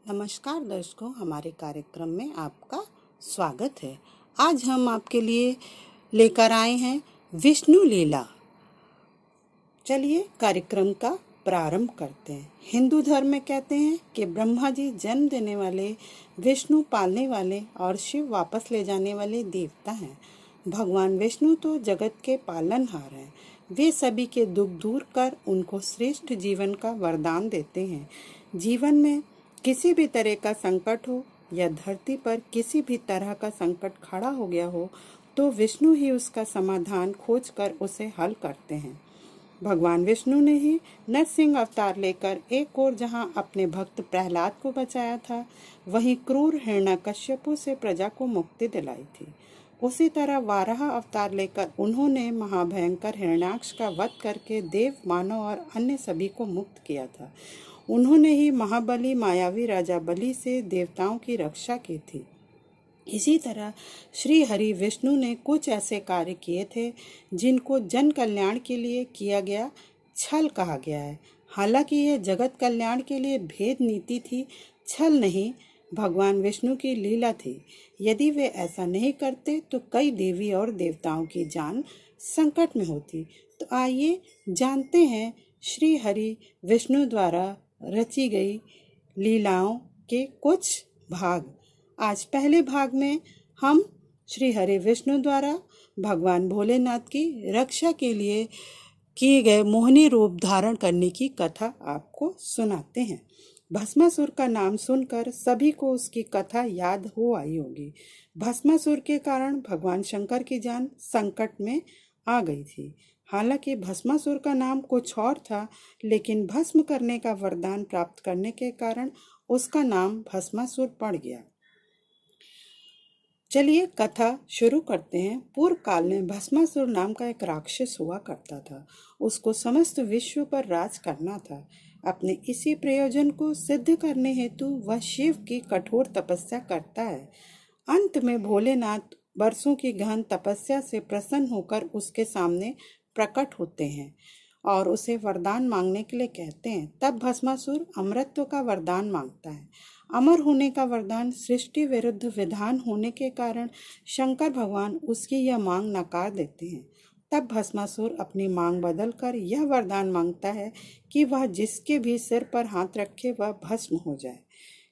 नमस्कार दर्शकों, हमारे कार्यक्रम में आपका स्वागत है। आज हम आपके लिए लेकर आए हैं विष्णु लीला। चलिए कार्यक्रम का प्रारंभ करते हैं। हिंदू धर्म में कहते हैं कि ब्रह्मा जी जन्म देने वाले, विष्णु पालने वाले और शिव वापस ले जाने वाले देवता हैं। भगवान विष्णु तो जगत के पालनहार हैं। वे सभी के दुख दूर कर उनको श्रेष्ठ जीवन का वरदान देते हैं। जीवन में किसी भी तरह का संकट हो या धरती पर किसी भी तरह का संकट खड़ा हो गया हो तो विष्णु ही उसका समाधान खोजकर उसे हल करते हैं। भगवान विष्णु ने ही नरसिंह अवतार लेकर एक ओर जहां अपने भक्त प्रहलाद को बचाया था, वहीं क्रूर हिरण्यकश्यपु से प्रजा को मुक्ति दिलाई थी। उसी तरह वाराह अवतार लेकर उन्होंने महाभयंकर हिरण्याक्ष का वध करके देव, मानव और अन्य सभी को मुक्त किया था। उन्होंने ही महाबली मायावी राजा बलि से देवताओं की रक्षा की थी। इसी तरह श्री हरि विष्णु ने कुछ ऐसे कार्य किए थे जिनको जन कल्याण के लिए किया गया छल कहा गया है। हालांकि यह जगत कल्याण के लिए भेद नीति थी, छल नहीं, भगवान विष्णु की लीला थी। यदि वे ऐसा नहीं करते तो कई देवी और देवताओं की जान संकट में होती। तो आइए जानते हैं श्री हरि विष्णु द्वारा रची गई लीलाओं के कुछ भाग। आज पहले भाग में हम श्री हरि विष्णु द्वारा भगवान भोलेनाथ की रक्षा के लिए किए गए मोहिनी रूप धारण करने की कथा आपको सुनाते हैं। भस्मासुर का नाम सुनकर सभी को उसकी कथा याद हो आई होगी। भस्मासुर के कारण भगवान शंकर की जान संकट में आ गई थी। हालांकि भस्मासुर का नाम कुछ और था, लेकिन भस्म करने का वरदान प्राप्त करने के कारण उसका नाम भस्मासुर पड़ गया। चलिए कथा शुरू करते हैं। पूर्व काल में भस्मासुर नाम का एक राक्षस हुआ करता था। उसको समस्त विश्व पर राज करना था। अपने इसी प्रयोजन को सिद्ध करने हेतु वह शिव की कठोर तपस्या करता है। अंत में भोलेनाथ बरसों की गहन तपस्या से प्रसन्न होकर उसके सामने प्रकट होते हैं और उसे वरदान मांगने के लिए कहते हैं। तब भस्मासुर अमरत्व का वरदान मांगता है। अमर होने का वरदान सृष्टि विरुद्ध विधान होने के कारण शंकर भगवान उसकी यह मांग नकार देते हैं। तब भस्मासुर अपनी मांग बदलकर यह वरदान मांगता है कि वह जिसके भी सिर पर हाथ रखे वह भस्म हो जाए।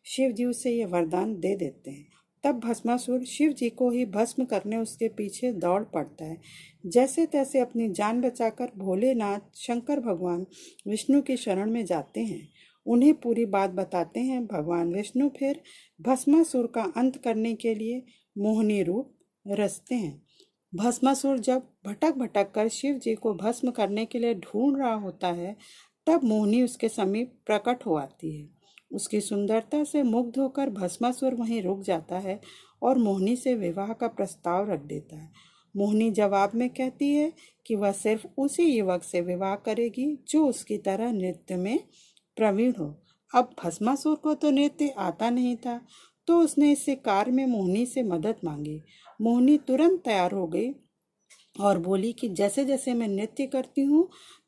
शिव जी उसे यह वरदान दे देते हैं। तब भस्मासुर शिव जी को ही भस्म करने उसके पीछे दौड़ पड़ता है। जैसे तैसे अपनी जान बचाकर भोलेनाथ शंकर भगवान विष्णु की शरण में जाते हैं। उन्हें पूरी बात बताते हैं। भगवान विष्णु फिर भस्मासुर का अंत करने के लिए मोहिनी रूप रचते हैं। भस्मासुर जब भटक भटक कर शिव जी को भस्म करने के लिए ढूंढ रहा होता है, तब मोहिनी उसके समीप प्रकट हो आती है। उसकी सुंदरता से मुग्ध होकर भस्मासुर वहीं रुक जाता है और मोहिनी से विवाह का प्रस्ताव रख देता है। मोहिनी जवाब में कहती है कि वह सिर्फ उसी युवक से विवाह करेगी जो उसकी तरह नृत्य में प्रवीण हो। अब भस्मासुर को तो नृत्य आता नहीं था, तो उसने इस कार्य में मोहिनी से मदद मांगी। मोहिनी तुरंत तैयार हो गई और बोली कि जैसे जैसे मैं नृत्य करती हूँ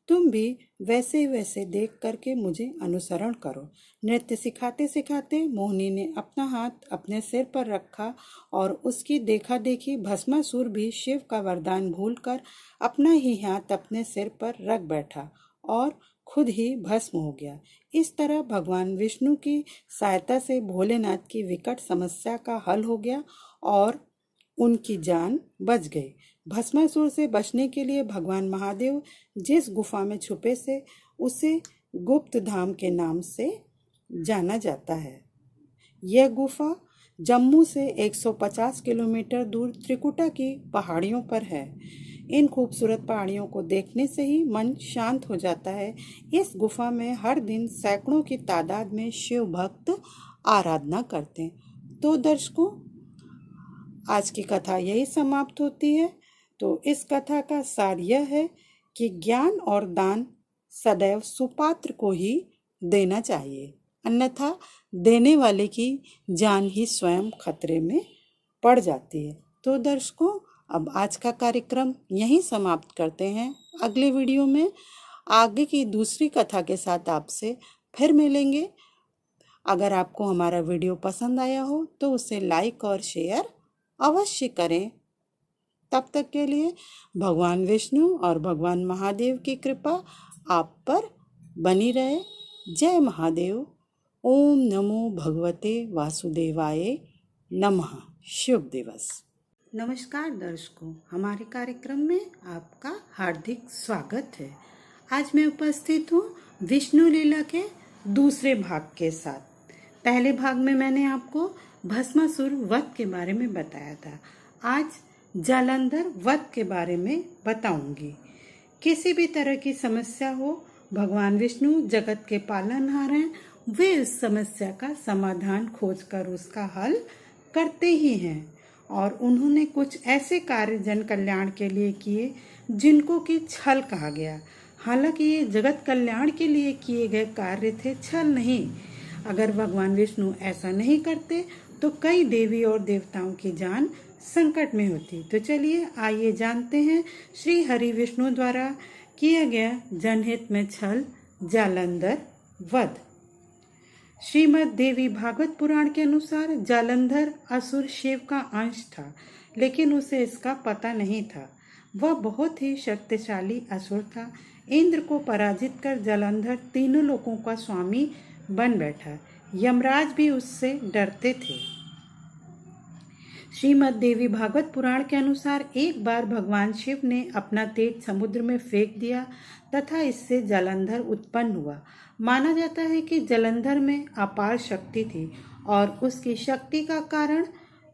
तुम भी वैसे वैसे देख करके मुझे अनुसरण करो। नृत्य सिखाते सिखाते मोहिनी ने अपना हाथ अपने सिर पर रखा और उसकी देखा देखी भस्मासुर भी शिव का वरदान भूलकर अपना ही हाथ अपने सिर पर रख बैठा और खुद ही भस्म हो गया। इस तरह भगवान विष्णु की सहायता से भोलेनाथ की विकट समस्या का हल हो गया और उनकी जान बच गई। भस्मासुर से बचने के लिए भगवान महादेव जिस गुफा में छुपे से उसे गुप्त धाम के नाम से जाना जाता है। यह गुफा जम्मू से 150 किलोमीटर दूर त्रिकुटा की पहाड़ियों पर है। इन खूबसूरत पहाड़ियों को देखने से ही मन शांत हो जाता है। इस गुफा में हर दिन सैकड़ों की तादाद में शिव भक्त आराधना करते हैं। तो दर्शकों, आज की कथा यही समाप्त होती है। तो इस कथा का सार यह है कि ज्ञान और दान सदैव सुपात्र को ही देना चाहिए, अन्यथा देने वाले की जान ही स्वयं खतरे में पड़ जाती है। तो दर्शकों, अब आज का कार्यक्रम यहीं समाप्त करते हैं। अगले वीडियो में आगे की दूसरी कथा के साथ आपसे फिर मिलेंगे। अगर आपको हमारा वीडियो पसंद आया हो तो उसे लाइक और शेयर अवश्य करें। तब तक के लिए भगवान विष्णु और भगवान महादेव की कृपा आप पर बनी रहे। जय महादेव। ओम नमो भगवते वासुदेवाय नमः। शुभ दिवस। नमस्कार दर्शकों, हमारे कार्यक्रम में आपका हार्दिक स्वागत है। आज मैं उपस्थित हूँ विष्णु लीला के दूसरे भाग के साथ। पहले भाग में मैंने आपको भस्मासुर वध के बारे में बताया था। आज जालंधर वध के बारे में बताऊंगी। किसी भी तरह की समस्या हो, भगवान विष्णु जगत के पालनहार हैं। वे उस समस्या का समाधान खोजकर उसका हल करते ही हैं और उन्होंने कुछ ऐसे कार्य जन कल्याण के लिए किए जिनको कि छल कहा गया। हालांकि ये जगत कल्याण के लिए किए गए कार्य थे, छल नहीं। अगर भगवान विष्णु ऐसा नहीं करते तो कई देवी और देवताओं की जान संकट में होती। तो चलिए आइए जानते हैं श्री हरि विष्णु द्वारा किया गया जनहित में छल, जालंधर वध। श्रीमद् देवी भागवत पुराण के अनुसार जालंधर असुर शिव का अंश था, लेकिन उसे इसका पता नहीं था। वह बहुत ही शक्तिशाली असुर था। इंद्र को पराजित कर जालंधर तीनों लोकों का स्वामी बन बैठा। यमराज भी उससे डरते थे। श्रीमद् देवी भागवत पुराण के अनुसार एक बार भगवान शिव ने अपना तेज समुद्र में फेंक दिया तथा इससे जालंधर उत्पन्न हुआ। माना जाता है कि जालंधर में अपार शक्ति थी और उसकी शक्ति का कारण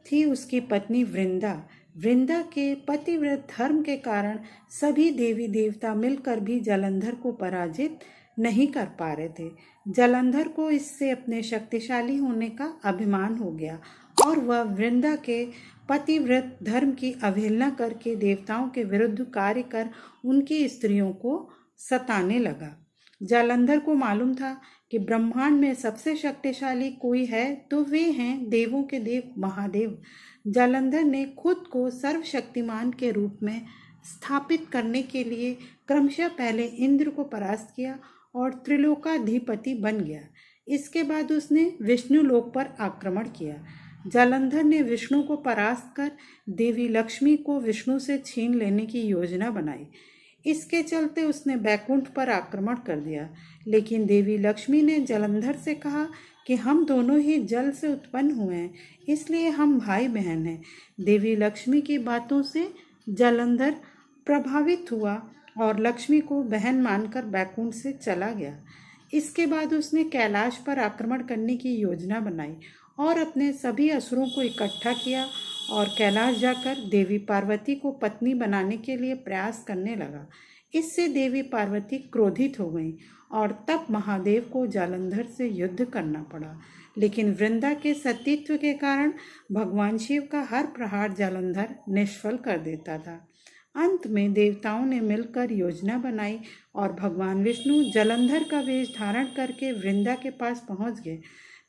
थी उसकी पत्नी वृंदा। वृंदा के पतिव्रत धर्म के कारण सभी देवी देवता मिलकर भी जालंधर को पराजित नहीं कर पा रहे थे। जालंधर को इससे अपने शक्तिशाली होने का अभिमान हो गया और वह वृंदा के पतिव्रत धर्म की अवहेलना करके देवताओं के विरुद्ध कार्य कर उनकी स्त्रियों को सताने लगा। जालंधर को मालूम था कि ब्रह्मांड में सबसे शक्तिशाली कोई है तो वे हैं देवों के देव महादेव। जालंधर ने खुद को सर्वशक्तिमान के रूप में स्थापित करने के लिए क्रमशः पहले इंद्र को परास्त किया और त्रिलोकाधिपति बन गया। इसके बाद उसने विष्णु लोक पर आक्रमण किया। जालंधर ने विष्णु को परास्त कर देवी लक्ष्मी को विष्णु से छीन लेने की योजना बनाई। इसके चलते उसने बैकुंठ पर आक्रमण कर दिया, लेकिन देवी लक्ष्मी ने जालंधर से कहा कि हम दोनों ही जल से उत्पन्न हुए हैं, इसलिए हम भाई बहन हैं। देवी लक्ष्मी की बातों से जालंधर प्रभावित हुआ और लक्ष्मी को बहन मानकर बैकुंठ से चला गया। इसके बाद उसने कैलाश पर आक्रमण करने की योजना बनाई और अपने सभी असुरों को इकट्ठा किया और कैलाश जाकर देवी पार्वती को पत्नी बनाने के लिए प्रयास करने लगा। इससे देवी पार्वती क्रोधित हो गईं और तब महादेव को जालंधर से युद्ध करना पड़ा। लेकिन वृंदा के सतीत्व के कारण भगवान शिव का हर प्रहार जालंधर निष्फल कर देता था। अंत में देवताओं ने मिलकर योजना बनाई और भगवान विष्णु जालंधर का वेश धारण करके वृंदा के पास पहुंच गए।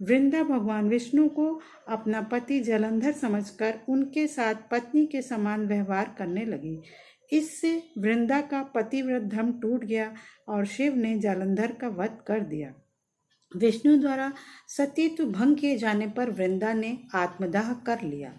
वृंदा भगवान विष्णु को अपना पति जालंधर समझकर उनके साथ पत्नी के समान व्यवहार करने लगी। इससे वृंदा का पतिव्रत धर्म टूट गया और शिव ने जालंधर का वध कर दिया। विष्णु द्वारा सतीत्व भंग किए जाने पर वृंदा ने आत्मदाह कर लिया।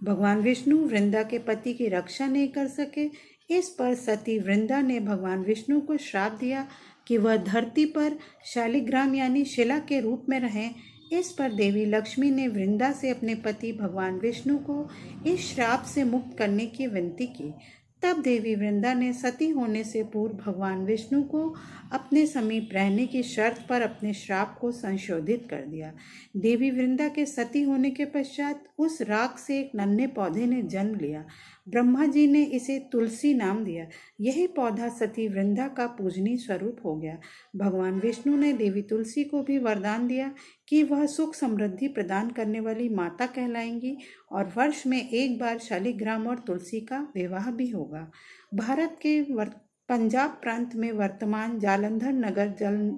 भगवान विष्णु वृंदा के पति की रक्षा नहीं कर सके। इस पर सती वृंदा ने भगवान विष्णु को श्राप दिया कि वह धरती पर शालिग्राम यानी शिला के रूप में रहें। इस पर देवी लक्ष्मी ने वृंदा से अपने पति भगवान विष्णु को इस श्राप से मुक्त करने की विनती की। तब देवी वृंदा ने सती होने से पूर्व भगवान विष्णु को अपने समीप रहने की शर्त पर अपने श्राप को संशोधित कर दिया। देवी वृंदा के सती होने के पश्चात उस राख से एक नन्हे पौधे ने जन्म लिया। ब्रह्मा जी ने इसे तुलसी नाम दिया। यही पौधा सती वृंदा का पूजनीय स्वरूप हो गया। भगवान विष्णु ने देवी तुलसी को भी वरदान दिया कि वह सुख समृद्धि प्रदान करने वाली माता कहलाएंगी और वर्ष में एक बार शालिग्राम और तुलसी का विवाह भी होगा। भारत के पंजाब प्रांत में वर्तमान जालंधर नगर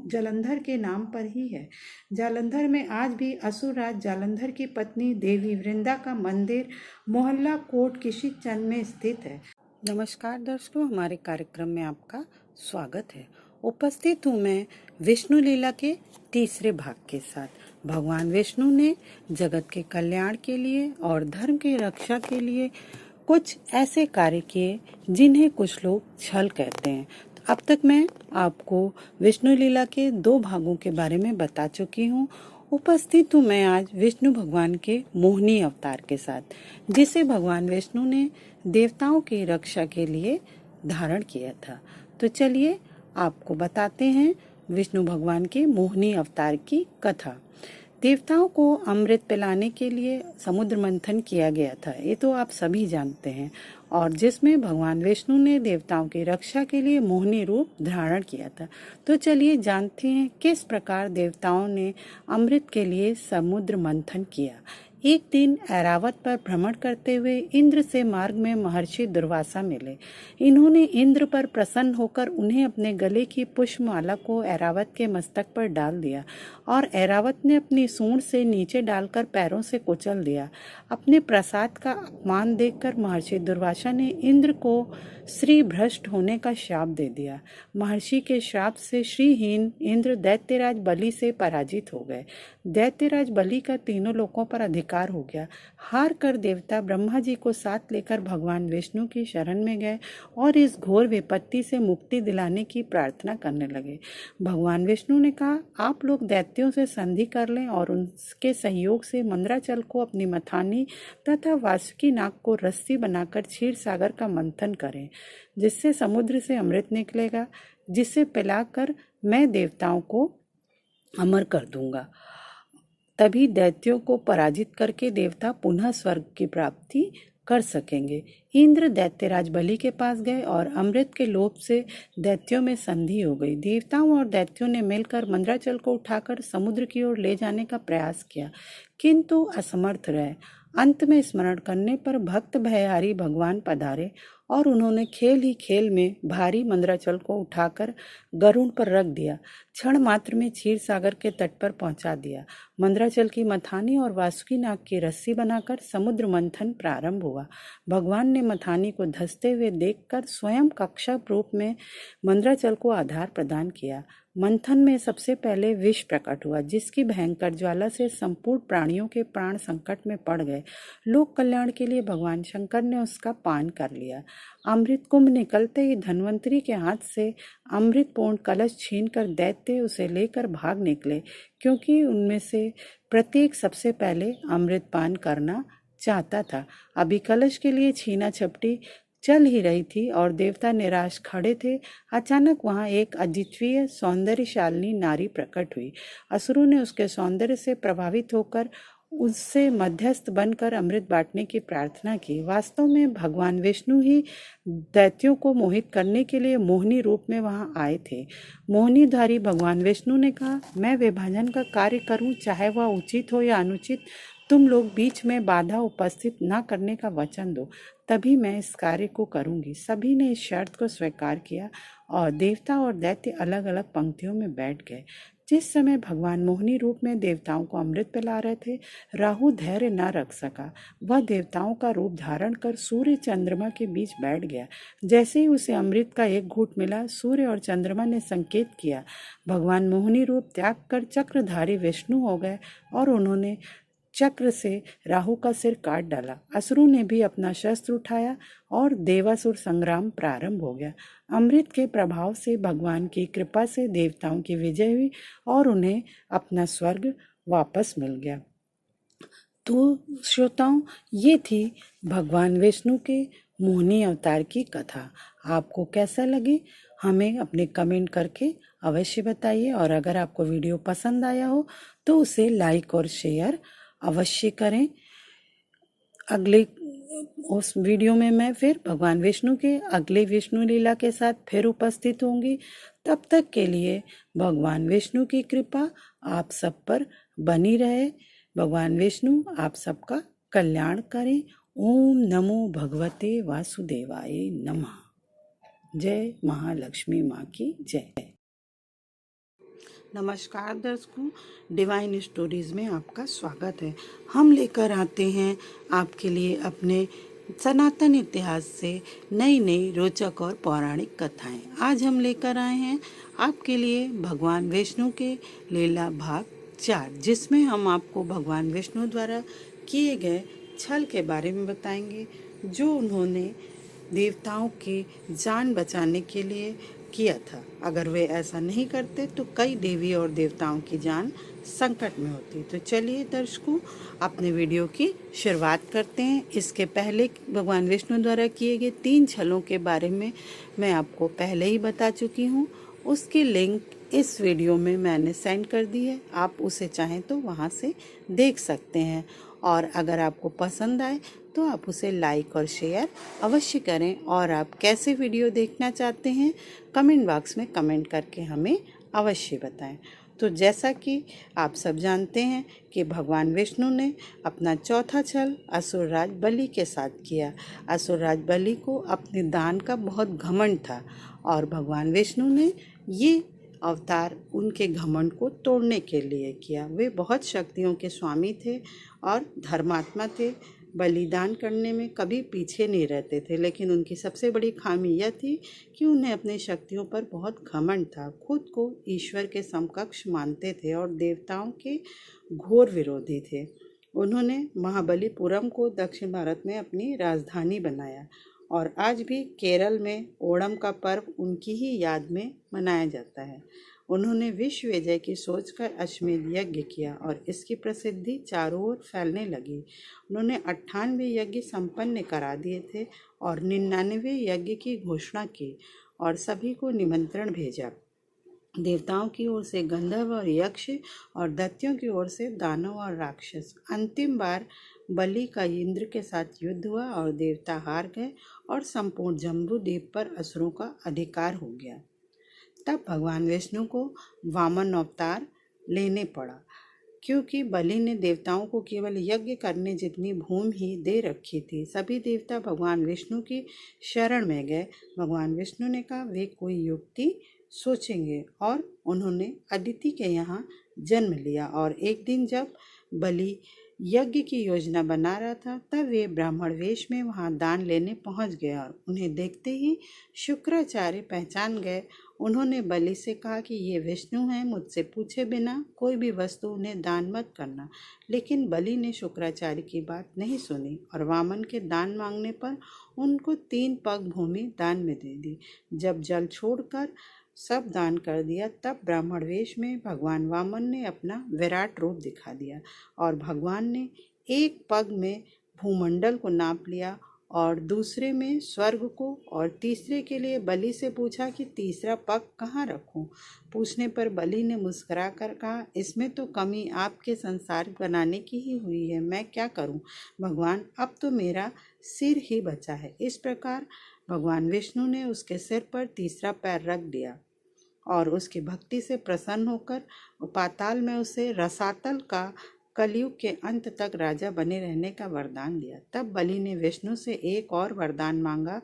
जालंधर के नाम पर ही है। जालंधर में आज भी असुरराज जालंधर की पत्नी देवी वृंदा का मंदिर मोहल्ला कोट किशिचंद में स्थित है। नमस्कार दर्शकों, हमारे कार्यक्रम में आपका स्वागत है। उपस्थित हूँ मैं विष्णु लीला के तीसरे भाग के साथ। भगवान विष्णु ने जगत के कल्याण के लिए और धर्म की रक्षा के लिए कुछ ऐसे कार्य किए जिन्हें कुछ लोग छल कहते हैं। अब तक मैं आपको विष्णु लीला के 2 भागों के बारे में बता चुकी हूँ। उपस्थित हूँ मैं आज विष्णु भगवान के मोहिनी अवतार के साथ, जिसे भगवान विष्णु ने देवताओं की रक्षा के लिए धारण किया था। तो चलिए आपको बताते हैं विष्णु भगवान के मोहिनी अवतार की कथा। देवताओं को अमृत पिलाने के लिए समुद्र मंथन किया गया था, ये तो आप सभी जानते हैं, और जिसमें भगवान विष्णु ने देवताओं की रक्षा के लिए मोहिनी रूप धारण किया था। तो चलिए जानते हैं किस प्रकार देवताओं ने अमृत के लिए समुद्र मंथन किया। एक दिन ऐरावत पर भ्रमण करते हुए इंद्र से मार्ग में महर्षि दुर्वासा मिले। इन्होंने इंद्र पर प्रसन्न होकर उन्हें अपने गले की पुष्पमाला को ऐरावत के मस्तक पर डाल दिया और ऐरावत ने अपनी सूंड से नीचे डालकर पैरों से कुचल दिया। अपने प्रसाद का अपमान देखकर महर्षि दुर्वासा ने इंद्र को श्री भ्रष्ट होने का श्राप दे दिया। महर्षि के श्राप से श्रीहीन इंद्र दैत्यराज बलि से पराजित हो गए। दैत्यराज बलि का तीनों लोकों पर अधिकार हो गया। हार कर देवता ब्रह्मा जी को साथ लेकर भगवान विष्णु की शरण में गए और इस घोर विपत्ति से मुक्ति दिलाने की प्रार्थना करने लगे। भगवान विष्णु ने कहा, आप लोग दैत्यों से संधि कर लें और उनके सहयोग से मंदराचल को अपनी मथानी तथा वासुकी नाग को रस्सी बनाकर क्षीर सागर का मंथन करें, जिससे समुद्र से अमृत निकलेगा, जिसे पिलाकर मैं देवताओं को अमर कर दूंगा। तभी दैत्यों को पराजित करके देवता पुनः स्वर्ग की प्राप्ति कर सकेंगे। इंद्र दैत्यराज बलि के पास गए और अमृत के लोभ से दैत्यों में संधि हो गई। देवताओं और दैत्यों ने मिलकर मंदराचल को उठाकर समुद्र की ओर ले जाने का प्रयास किया, किंतु असमर्थ रहे। अंत में स्मरण करने पर भक्त भयहारी भगवान पधारे और उन्होंने खेल ही खेल में भारी मंदराचल को उठाकर गरुड़ पर रख दिया। क्षण मात्र में क्षीर सागर के तट पर पहुंचा दिया। मंदराचल की मथानी और वासुकी नाग की रस्सी बनाकर समुद्र मंथन प्रारंभ हुआ। भगवान ने मथानी को धंसते हुए देखकर स्वयं कक्षप रूप में मंदराचल को आधार प्रदान किया। मंथन में सबसे पहले विष प्रकट हुआ, जिसकी भयंकर ज्वाला से संपूर्ण प्राणियों के प्राण संकट में पड़ गए। लोक कल्याण के लिए भगवान शंकर ने उसका पान कर लिया। अमृत कुंभ निकलते ही धन्वंतरी के हाथ से अमृत पूर्ण कलश छीनकर दैत्य उसे लेकर भाग निकले, क्योंकि उनमें से प्रत्येक सबसे पहले अमृत पान करना चाहता था। अभी कलश के लिए छीना झपटी चल ही रही थी और देवता निराश खड़े थे। अचानक वहां एक अद्वितीय सौंदर्यशालिनी नारी प्रकट हुई। असुरों ने उसके सौंदर्य से प्रभावित होकर उससे मध्यस्थ बनकर अमृत बांटने की प्रार्थना की। वास्तव में भगवान विष्णु ही दैत्यों को मोहित करने के लिए मोहिनी रूप में वहां आए थे। मोहिनीधारी भगवान विष्णु ने कहा, मैं विभाजन का कार्य करूं, चाहे वह उचित हो या अनुचित, तुम लोग बीच में बाधा उपस्थित न करने का वचन दो, तभी मैं इस कार्य को करूंगी। सभी ने इस शर्त को स्वीकार किया और देवता और दैत्य अलग अलग पंक्तियों में बैठ गए। जिस समय भगवान मोहिनी रूप में देवताओं को अमृत पिला रहे थे, राहु धैर्य न रख सका। वह देवताओं का रूप धारण कर सूर्य चंद्रमा के बीच बैठ गया। जैसे ही उसे अमृत का एक घूंट मिला, सूर्य और चंद्रमा ने संकेत किया। भगवान मोहिनी रूप त्याग कर चक्रधारी विष्णु हो गए और उन्होंने चक्र से राहु का सिर काट डाला। असुरों ने भी अपना शस्त्र उठाया और देवासुर संग्राम प्रारंभ हो गया। अमृत के प्रभाव से भगवान की कृपा से देवताओं की विजय हुई और उन्हें अपना स्वर्ग वापस मिल गया। तो श्रोताओं, ये थी भगवान विष्णु के मोहिनी अवतार की कथा। आपको कैसा लगे हमें अपने कमेंट करके अवश्य बताइए, और अगर आपको वीडियो पसंद आया हो तो उसे लाइक और शेयर अवश्य करें। अगले उस वीडियो में मैं फिर भगवान विष्णु के अगले विष्णु लीला के साथ फिर उपस्थित होंगी। तब तक के लिए भगवान विष्णु की कृपा आप सब पर बनी रहे। भगवान विष्णु आप सबका कल्याण करें। ओम नमो भगवते वासुदेवाय नमः। जय महालक्ष्मी माँ की जय। नमस्कार दर्शकों, डिवाइन स्टोरीज में आपका स्वागत है। हम लेकर आते हैं आपके लिए अपने सनातन इतिहास से नई नई रोचक और पौराणिक कथाएं। आज हम लेकर आए हैं आपके लिए भगवान विष्णु के लीला भाग 4, जिसमें हम आपको भगवान विष्णु द्वारा किए गए छल के बारे में बताएंगे जो उन्होंने देवताओं की जान बचाने के लिए किया था। अगर वे ऐसा नहीं करते तो कई देवी और देवताओं की जान संकट में होती। तो चलिए दर्शकों, अपने वीडियो की शुरुआत करते हैं। इसके पहले भगवान विष्णु द्वारा किए गए 3 छलों के बारे में मैं आपको पहले ही बता चुकी हूँ। उसकी लिंक इस वीडियो में मैंने सेंड कर दी है, आप उसे चाहें तो वहाँ से देख सकते हैं। और अगर आपको पसंद आए तो आप उसे लाइक और शेयर अवश्य करें। और आप कैसे वीडियो देखना चाहते हैं कमेंट बॉक्स में कमेंट करके हमें अवश्य बताएं। तो जैसा कि आप सब जानते हैं कि भगवान विष्णु ने अपना चौथा छल असुरराज बलि के साथ किया। असुरराज बलि को अपने दान का बहुत घमंड था और भगवान विष्णु ने ये अवतार उनके घमंड को तोड़ने के लिए किया। वे बहुत शक्तियों के स्वामी थे और धर्मात्मा थे। बलिदान करने में कभी पीछे नहीं रहते थे, लेकिन उनकी सबसे बड़ी खामी यह थी कि उन्हें अपनी शक्तियों पर बहुत घमंड था। खुद को ईश्वर के समकक्ष मानते थे और देवताओं के घोर विरोधी थे। उन्होंने महाबलीपुरम को दक्षिण भारत में अपनी राजधानी बनाया और आज भी केरल में ओणम का पर्व उनकी ही याद में मनाया जाता है। उन्होंने विश्व विजय की सोचकर अश्वमेध यज्ञ किया और इसकी प्रसिद्धि चारों ओर फैलने लगी। उन्होंने 98 यज्ञ संपन्न करा दिए थे और 99वें यज्ञ की घोषणा की और सभी को निमंत्रण भेजा। देवताओं की ओर से गंधर्व और यक्ष और दैत्यों की ओर से दानव और राक्षस। अंतिम बार बलि का इंद्र के साथ युद्ध हुआ और देवता हार गए और संपूर्ण जम्बू द्वीप पर असुरों का अधिकार हो गया। तब भगवान विष्णु को वामन अवतार लेने पड़ा, क्योंकि बलि ने देवताओं को केवल यज्ञ करने जितनी भूमि ही दे रखी थी। सभी देवता भगवान विष्णु की शरण में गए। भगवान विष्णु ने कहा वे कोई युक्ति सोचेंगे और उन्होंने अदिति के यहाँ जन्म लिया। और एक दिन जब बलि यज्ञ की योजना बना रहा था तब वे ब्राह्मण वेश में वहाँ दान लेने पहुँच गए और उन्हें देखते ही शुक्राचार्य पहचान गए। उन्होंने बलि से कहा कि ये विष्णु हैं, मुझसे पूछे बिना कोई भी वस्तु उन्हें दान मत करना। लेकिन बलि ने शुक्राचार्य की बात नहीं सुनी और वामन के दान मांगने पर उनको 3 पग भूमि दान में दे दी। जब जल छोड़कर सब दान कर दिया तब ब्राह्मण वेश में भगवान वामन ने अपना विराट रूप दिखा दिया और भगवान ने एक पग में भूमंडल को नाप लिया और दूसरे में स्वर्ग को और तीसरे के लिए बलि से पूछा कि तीसरा पग कहाँ रखूं। पूछने पर बलि ने मुस्कुरा कर कहा इसमें तो कमी आपके संसार बनाने की ही हुई है, मैं क्या करूं भगवान, अब तो मेरा सिर ही बचा है। इस प्रकार भगवान विष्णु ने उसके सिर पर तीसरा पैर रख दिया और उसकी भक्ति से प्रसन्न होकर पाताल में उसे रसातल का कलयुग के अंत तक राजा बने रहने का वरदान दिया। तब बलि ने विष्णु से एक और वरदान मांगा।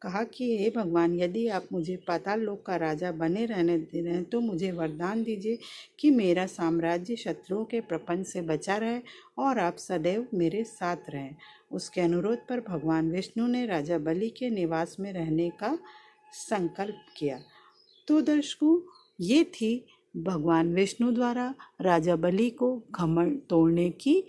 कहा कि हे भगवान, यदि आप मुझे पाताल लोक का राजा बने रहने दे रहे हैं तो मुझे वरदान दीजिए कि मेरा साम्राज्य शत्रुओं के प्रपंच से बचा रहे और आप सदैव मेरे साथ रहें। उसके अनुरोध पर भगवान विष्णु ने राजा बलि के निवास में रहने का संकल्प किया। तो दर्शकों, ये थी भगवान विष्णु द्वारा राजा बलि को घमंड तोड़ने की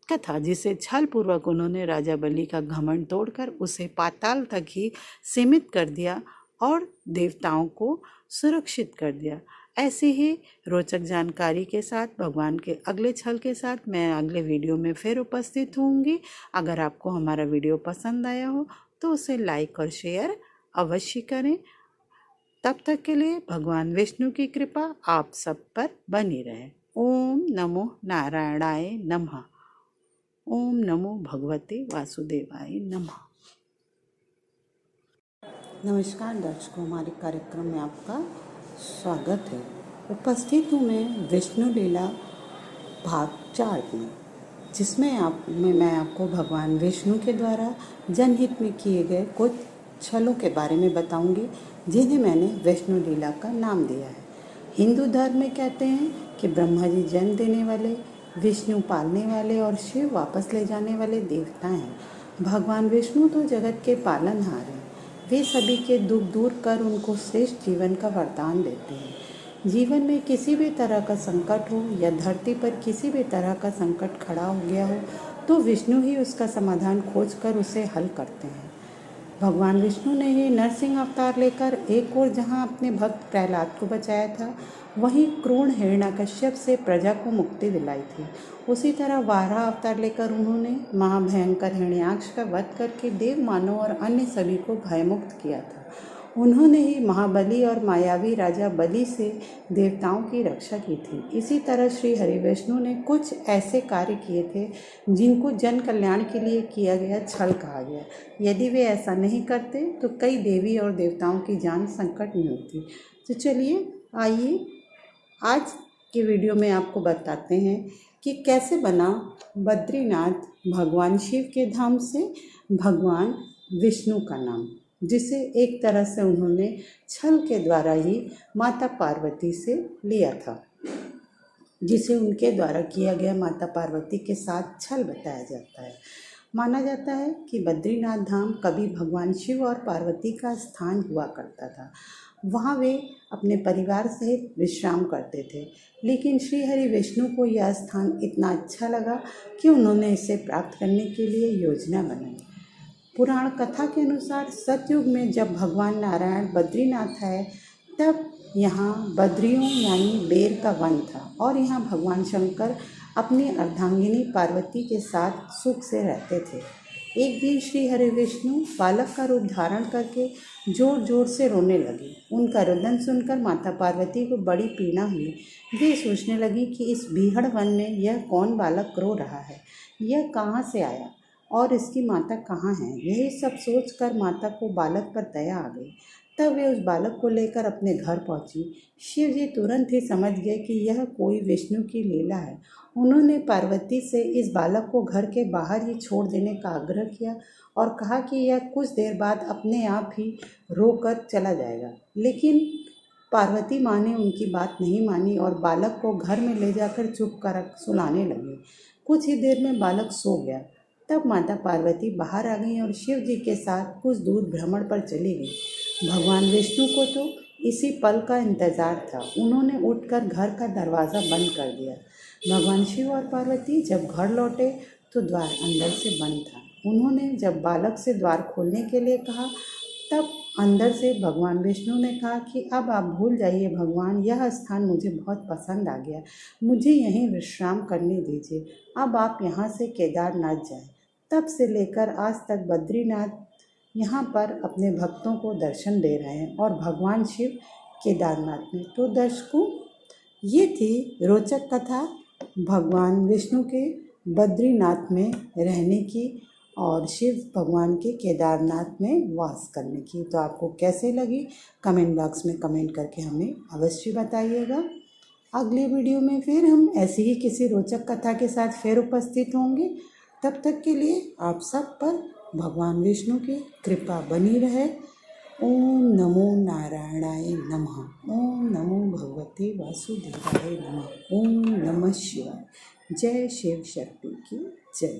कथा, जिसे छल पूर्वक उन्होंने राजा बलि का घमंड तोड़कर उसे पाताल तक ही सीमित कर दिया और देवताओं को सुरक्षित कर दिया। ऐसे ही रोचक जानकारी के साथ भगवान के अगले छल के साथ मैं अगले वीडियो में फिर उपस्थित होंगी। अगर आपको हमारा वीडियो पसंद आया हो तो उसे लाइक और शेयर अवश्य करें। तब तक के लिए भगवान विष्णु की कृपा आप सब पर बनी रहे। ओम नमो नारायणाय नमः। ओम नमो भगवते वासुदेवाय नमः। नमस्कार दर्शकों, हमारे कार्यक्रम में आपका स्वागत है। उपस्थित हूँ मैं विष्णु लीला भाग 4 में, जिसमें मैं आपको भगवान विष्णु के द्वारा जनहित में किए गए कुछ छलों के बारे में बताऊंगी, जिन्हें मैंने विष्णु लीला का नाम दिया है। हिंदू धर्म में कहते हैं कि ब्रह्मा जी जन्म देने वाले, विष्णु पालने वाले और शिव वापस ले जाने वाले देवता हैं। भगवान विष्णु तो जगत के पालनहार हैं। वे सभी के दुख दूर कर उनको श्रेष्ठ जीवन का वरदान देते हैं। जीवन में किसी भी तरह का संकट हो या धरती पर किसी भी तरह का संकट खड़ा हो गया हो तो विष्णु ही उसका समाधान खोजकर उसे हल करते हैं। भगवान विष्णु ने ही नरसिंह अवतार लेकर एक ओर जहाँ अपने भक्त प्रहलाद को बचाया था, वहीं क्रूर हिरण्यकश्यप से प्रजा को मुक्ति दिलाई थी। उसी तरह वाराह अवतार लेकर उन्होंने महाभयंकर हिरण्याक्ष का वध करके देव मानव और अन्य सभी को भयमुक्त किया था। उन्होंने ही महाबली और मायावी राजा बलि से देवताओं की रक्षा की थी। इसी तरह श्री हरि विष्णु ने कुछ ऐसे कार्य किए थे जिनको जन कल्याण के लिए किया गया छल कहा गया। यदि वे ऐसा नहीं करते तो कई देवी और देवताओं की जान संकट में होती। तो चलिए आइए आज के वीडियो में आपको बताते हैं कि कैसे बना बद्रीनाथ भगवान शिव के धाम से भगवान विष्णु का नाम, जिसे एक तरह से उन्होंने छल के द्वारा ही माता पार्वती से लिया था, जिसे उनके द्वारा किया गया माता पार्वती के साथ छल बताया जाता है। माना जाता है कि बद्रीनाथ धाम कभी भगवान शिव और पार्वती का स्थान हुआ करता था। वहाँ वे अपने परिवार सहित विश्राम करते थे, लेकिन श्री हरि विष्णु को यह स्थान इतना अच्छा लगा कि उन्होंने इसे प्राप्त करने के लिए योजना बनाई। पुराण कथा के अनुसार सतयुग में जब भगवान नारायण बद्रीनाथ आए तब यहाँ बद्रियों यानी बेर का वन था और यहाँ भगवान शंकर अपनी अर्धांगिनी पार्वती के साथ सुख से रहते थे। एक दिन श्री हरि विष्णु बालक का रूप धारण करके जोर जोर से रोने लगे। उनका रुदन सुनकर माता पार्वती को बड़ी पीड़ा हुई। वे सोचने लगी कि इस बीहड़ वन में यह कौन बालक रो रहा है, यह कहाँ से आया और इसकी माता कहाँ है। यही सब सोचकर माता को बालक पर दया आ गई। तब वे उस बालक को लेकर अपने घर पहुंची। शिव जी तुरंत ही समझ गए कि यह कोई विष्णु की लीला है। उन्होंने पार्वती से इस बालक को घर के बाहर ही छोड़ देने का आग्रह किया और कहा कि यह कुछ देर बाद अपने आप ही रोकर चला जाएगा। लेकिन पार्वती माँ ने उनकी बात नहीं मानी और बालक को घर में ले जाकर चुप कर सुलाने लगी। कुछ ही देर में बालक सो गया। तब माता पार्वती बाहर आ गईं और शिव जी के साथ कुछ दूर भ्रमण पर चली गईं। भगवान विष्णु को तो इसी पल का इंतजार था। उन्होंने उठकर घर का दरवाज़ा बंद कर दिया। भगवान शिव और पार्वती जब घर लौटे तो द्वार अंदर से बंद था। उन्होंने जब बालक से द्वार खोलने के लिए कहा तब अंदर से भगवान विष्णु ने कहा कि अब आप भूल जाइए भगवान, यह स्थान मुझे बहुत पसंद आ गया, मुझे यहीं विश्राम करने दीजिए। अब आप यहाँ से केदारनाथ जाएं। तब से लेकर आज तक बद्रीनाथ यहाँ पर अपने भक्तों को दर्शन दे रहे हैं और भगवान शिव केदारनाथ में। तो दर्शकों, ये थी रोचक कथा भगवान विष्णु के बद्रीनाथ में रहने की और शिव भगवान के केदारनाथ में वास करने की। तो आपको कैसे लगी कमेंट बॉक्स में कमेंट करके हमें अवश्य बताइएगा। अगले वीडियो में फिर हम ऐसी ही किसी रोचक कथा के साथ फिर उपस्थित होंगे। तब तक के लिए आप सब पर भगवान विष्णु की कृपा बनी रहे। ओम नमो नारायणाय नमः। ओम नमो भगवते वासुदेवाय नमः। ओम नमः शिवाय। जय शिव शक्ति की जय।